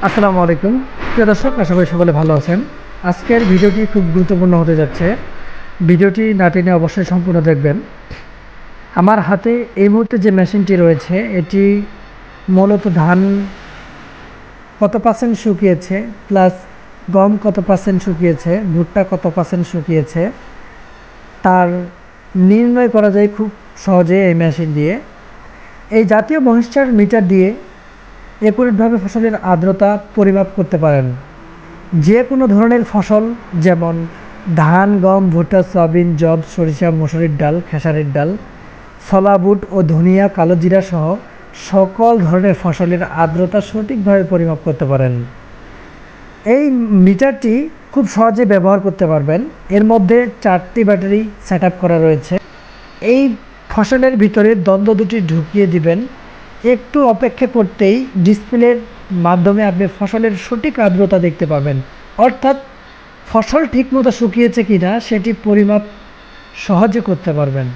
আসসালামু আলাইকুম প্রিয় দর্শক, আশা করি সকলে ভালো আছেন। আজকের ভিডিওটি খুব গুরুত্বপূর্ণ হতে যাচ্ছে। ভিডিওটি না টেনে অবশ্যই সম্পূর্ণ দেখবেন। আমার হাতে এই মুহূর্তে যে মেশিনটি রয়েছে, এটি মূলত ধান কত পার্সেন্ট শুকিয়েছে, প্লাস গম কত পার্সেন্ট শুকিয়েছে, ভুট্টা কত পার্সেন্ট শুকিয়েছে, তার নির্ণয় করা যায় খুব সহজে এই মেশিন দিয়ে। এই জাতীয় ময়েশ্চার মিটার দিয়ে একুরেটভাবে ফসলের আর্দ্রতা পরিমাপ করতে পারেন। যে কোনো ধরনের ফসল, যেমন ধান, গম, ভুট্টা, সয়াবিন, যব, সরিষা, মসুরির ডাল, খেসারির ডাল, ছোলা, বুট ও ধনিয়া, কালো জিরা সহ সকল ধরনের ফসলের আর্দ্রতা সঠিকভাবে পরিমাপ করতে পারেন। এই মিটারটি খুব সহজে ব্যবহার করতে পারবেন। এর মধ্যে 4টি ব্যাটারি সেট আপ করা রয়েছে। এই ফসলের ভিতরে দ্বন্দ্ব দুটি ঢুকিয়ে দিবেন। একটু অপেক্ষা করতেই ডিসপ্লের মাধ্যমে আপনি ফসলের সঠিক আর্দ্রতা দেখতে পাবেন, অর্থাৎ ফসল ঠিকমতো শুকিয়েছে কিনা সেটি পরিমাপ সহজে করতে পারবেন।